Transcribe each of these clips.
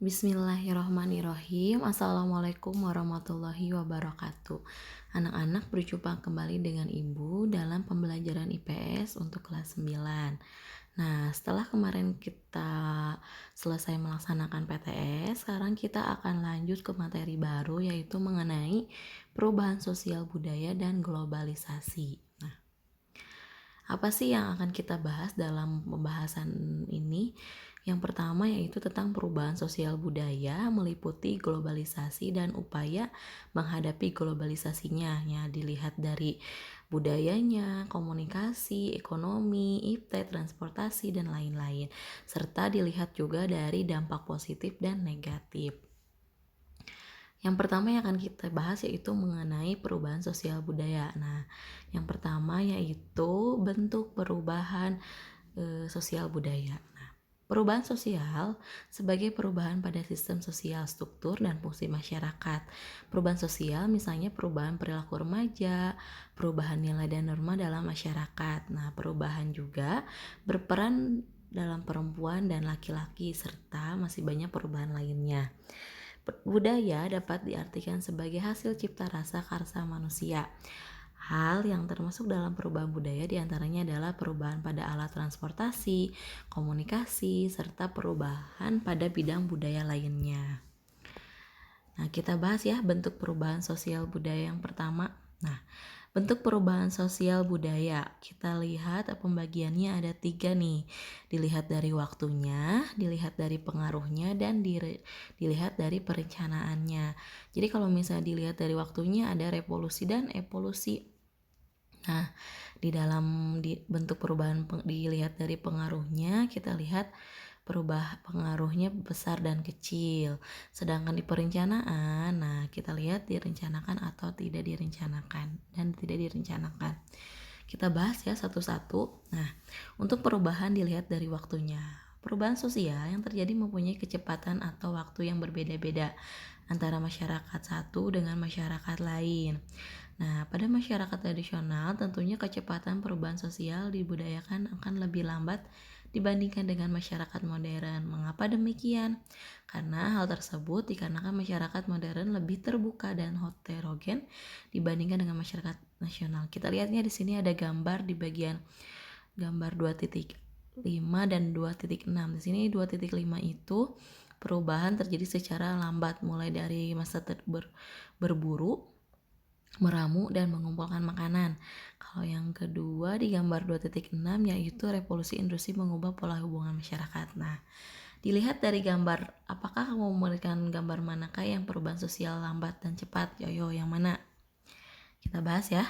Bismillahirrahmanirrahim. Assalamualaikum warahmatullahi wabarakatuh. Anak-anak berjumpa kembali dengan Ibu dalam pembelajaran IPS untuk kelas 9. Nah, setelah kemarin kita selesai melaksanakan PTS, sekarang kita akan lanjut ke materi baru yaitu mengenai perubahan sosial budaya dan globalisasi. Nah, apa sih yang akan kita bahas dalam pembahasan ini? Yang pertama yaitu tentang perubahan sosial budaya meliputi globalisasi dan upaya menghadapi globalisasinya. Ya, dilihat dari budayanya, komunikasi, ekonomi, iptek, transportasi, dan lain-lain. Serta dilihat juga dari dampak positif dan negatif. Yang pertama yang akan kita bahas yaitu mengenai perubahan sosial budaya. Nah, yang pertama yaitu bentuk perubahan sosial budaya. Nah, perubahan sosial sebagai perubahan pada sistem sosial, struktur, dan fungsi masyarakat. Perubahan sosial misalnya perubahan perilaku remaja, perubahan nilai dan norma dalam masyarakat. Nah, perubahan juga berperan dalam perempuan dan laki-laki serta masih banyak perubahan lainnya. Budaya dapat diartikan sebagai hasil cipta rasa karsa manusia. Hal yang termasuk dalam perubahan budaya diantaranya adalah perubahan pada alat transportasi, komunikasi, serta perubahan pada bidang budaya lainnya. Nah, kita bahas ya bentuk perubahan sosial budaya yang pertama. Nah, bentuk perubahan sosial budaya, kita lihat pembagiannya ada 3 nih. Dilihat dari waktunya, dilihat dari pengaruhnya, dan dilihat dari perencanaannya. Jadi kalau misalnya dilihat dari waktunya ada revolusi dan evolusi. Nah, di dalam bentuk perubahan dilihat dari pengaruhnya, kita lihat pengaruhnya besar dan kecil. Sedangkan di perencanaan, nah kita lihat direncanakan atau tidak direncanakan dan tidak direncanakan. Kita bahas ya satu-satu. Nah, untuk perubahan dilihat dari waktunya. Perubahan sosial yang terjadi mempunyai kecepatan atau waktu yang berbeda-beda antara masyarakat satu dengan masyarakat lain. Nah, pada masyarakat tradisional tentunya kecepatan perubahan sosial dibudayakan akan lebih lambat dibandingkan dengan masyarakat modern. Mengapa demikian? Karena hal tersebut dikarenakan masyarakat modern lebih terbuka dan heterogen dibandingkan dengan masyarakat nasional. Kita lihatnya di sini ada gambar di bagian gambar 2.5 dan 2.6. Di sini 2.5 itu perubahan terjadi secara lambat mulai dari masa berburu, meramu, dan mengumpulkan makanan. Kalau yang kedua di gambar 2.6 yaitu revolusi industri mengubah pola hubungan masyarakat. Nah, dilihat dari gambar, apakah kamu memberikan gambar manakah yang perubahan sosial lambat dan cepat? Yoyo, yang mana? Kita bahas ya.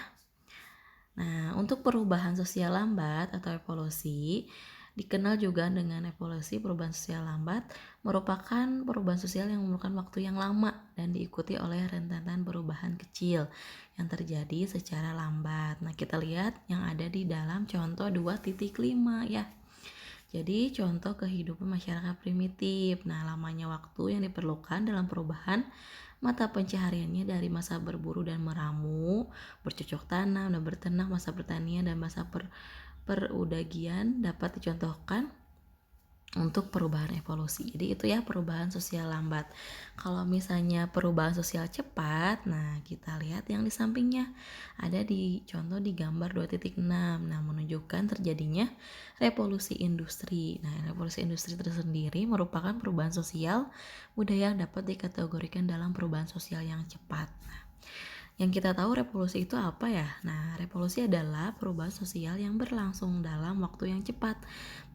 Nah, untuk perubahan sosial lambat atau evolusi, dikenal juga dengan evolusi perubahan sosial lambat, merupakan perubahan sosial yang memerlukan waktu yang lama dan diikuti oleh rentetan perubahan kecil yang terjadi secara lambat. Nah, kita lihat yang ada di dalam contoh 2.5 ya. Jadi, contoh kehidupan masyarakat primitif. Nah, lamanya waktu yang diperlukan dalam perubahan mata pencahariannya dari masa berburu dan meramu, bercocok tanam dan berternak, masa pertanian dan masa perudagian dapat dicontohkan untuk perubahan evolusi. Jadi itu ya perubahan sosial lambat. Kalau misalnya perubahan sosial cepat, nah kita lihat yang di sampingnya ada di contoh di gambar 2.6. Nah, menunjukkan terjadinya revolusi industri. Nah, revolusi industri tersendiri merupakan perubahan sosial budaya yang dapat dikategorikan dalam perubahan sosial yang cepat. Nah, yang kita tahu revolusi itu apa ya? Nah, revolusi adalah perubahan sosial yang berlangsung dalam waktu yang cepat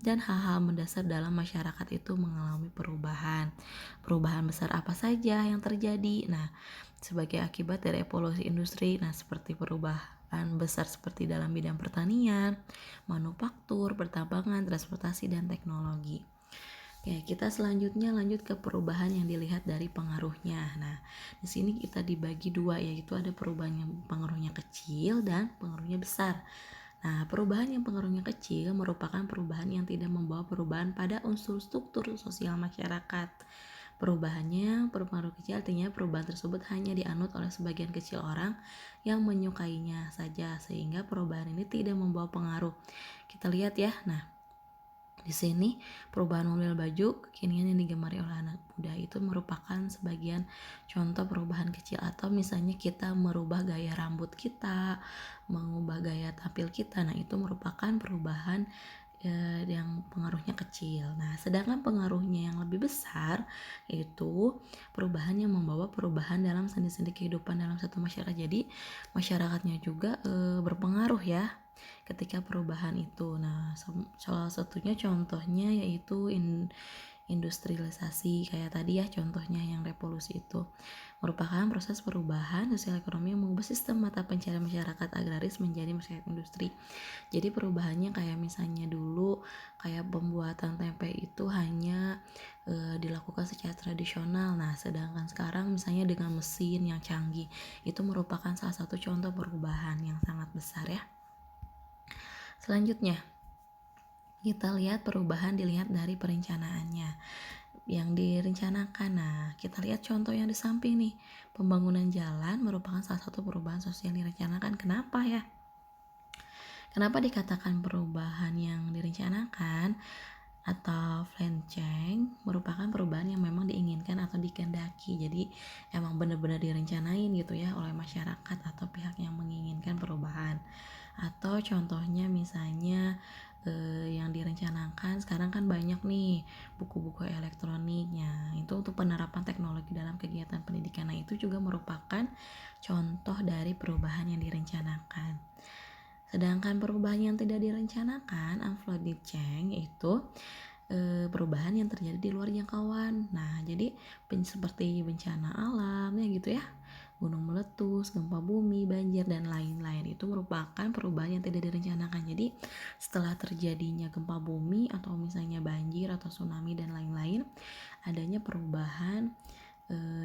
dan hal-hal mendasar dalam masyarakat itu mengalami perubahan. Perubahan besar apa saja yang terjadi? Nah, sebagai akibat dari revolusi industri, nah seperti perubahan besar seperti dalam bidang pertanian, manufaktur, pertambangan, transportasi, dan teknologi. Oke, kita selanjutnya lanjut ke perubahan yang dilihat dari pengaruhnya. Nah, di sini kita dibagi dua, yaitu ada perubahan yang pengaruhnya kecil dan pengaruhnya besar. Nah, perubahan yang pengaruhnya kecil merupakan perubahan yang tidak membawa perubahan pada unsur struktur sosial masyarakat. Perubahannya berpengaruh kecil artinya perubahan tersebut hanya dianut oleh sebagian kecil orang yang menyukainya saja, sehingga perubahan ini tidak membawa pengaruh. Kita lihat ya. Nah, Di sini perubahan model baju kekinian yang digemari oleh anak muda itu merupakan sebagian contoh perubahan kecil, atau misalnya kita merubah gaya rambut kita, mengubah gaya tampil kita. Nah, itu merupakan perubahan yang pengaruhnya kecil. Nah, sedangkan pengaruhnya yang lebih besar yaitu perubahan yang membawa perubahan dalam sendi-sendi kehidupan dalam satu masyarakat. Jadi, masyarakatnya juga berpengaruh ya ketika perubahan itu. Nah, salah satunya contohnya yaitu industrialisasi kayak tadi ya, contohnya yang revolusi itu merupakan proses perubahan sosial ekonomi yang mengubah sistem mata pencarian masyarakat agraris menjadi masyarakat industri. Jadi perubahannya kayak misalnya dulu kayak pembuatan tempe itu hanya dilakukan secara tradisional. Nah, sedangkan sekarang misalnya dengan mesin yang canggih, itu merupakan salah satu contoh perubahan yang sangat besar ya. Selanjutnya, kita lihat perubahan dilihat dari perencanaannya yang direncanakan. Nah, kita lihat contoh yang di samping nih. Pembangunan jalan merupakan salah satu perubahan sosial yang direncanakan. Kenapa ya? Kenapa dikatakan perubahan yang direncanakan atau flenceng merupakan perubahan yang memang diinginkan atau dikehendaki. Jadi emang benar-benar direncanain gitu ya oleh masyarakat atau pihak yang menginginkan perubahan. Atau contohnya misalnya yang direncanakan sekarang kan banyak nih buku-buku elektroniknya, itu untuk penerapan teknologi dalam kegiatan pendidikan. Nah, itu juga merupakan contoh dari perubahan yang direncanakan. Sedangkan perubahan yang tidak direncanakan, unfledging, yaitu perubahan yang terjadi di luar jangkauan. Nah, jadi seperti bencana alam ya gitu ya, gunung meletus, gempa bumi, banjir, dan lain-lain, itu merupakan perubahan yang tidak direncanakan. Jadi setelah terjadinya gempa bumi atau misalnya banjir atau tsunami dan lain-lain, adanya perubahan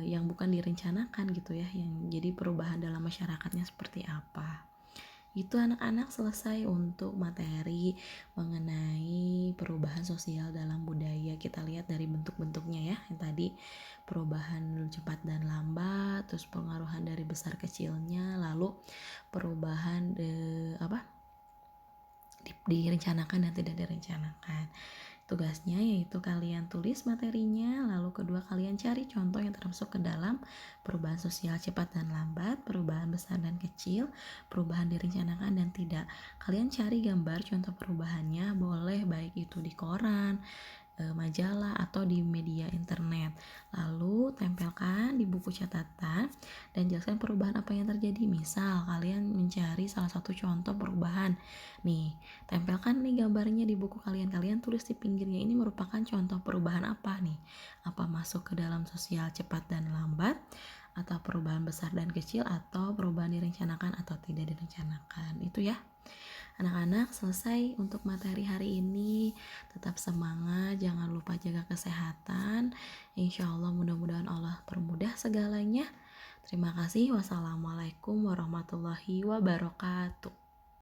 yang bukan direncanakan gitu ya, yang jadi perubahan dalam masyarakatnya seperti apa. Itu anak-anak selesai untuk materi mengenai perubahan sosial dalam budaya. Kita lihat dari bentuk-bentuknya ya, yang tadi perubahan cepat dan lambat, terus pengaruhan dari besar kecilnya, lalu perubahan direncanakan dan tidak direncanakan. Tugasnya yaitu kalian tulis materinya, lalu kedua kalian cari contoh yang termasuk ke dalam perubahan sosial cepat dan lambat, perubahan besar dan kecil, perubahan direncanakan dan tidak. Kalian cari gambar contoh perubahannya, boleh baik itu di koran, majalah, atau di media internet. Lalu tempelkan di buku catatan dan jelaskan perubahan apa yang terjadi. Misal kalian mencari salah satu contoh perubahan nih, tempelkan nih gambarnya di buku kalian. Kalian tulis di pinggirnya, ini merupakan contoh perubahan apa nih, apa masuk ke dalam sosial cepat dan lambat, atau perubahan besar dan kecil, atau perubahan direncanakan atau tidak direncanakan. Itu ya anak-anak, selesai untuk materi hari ini. Tetap semangat, jangan lupa jaga kesehatan. Insya Allah mudah-mudahan Allah permudah segalanya. Terima kasih. Wassalamualaikum warahmatullahi wabarakatuh.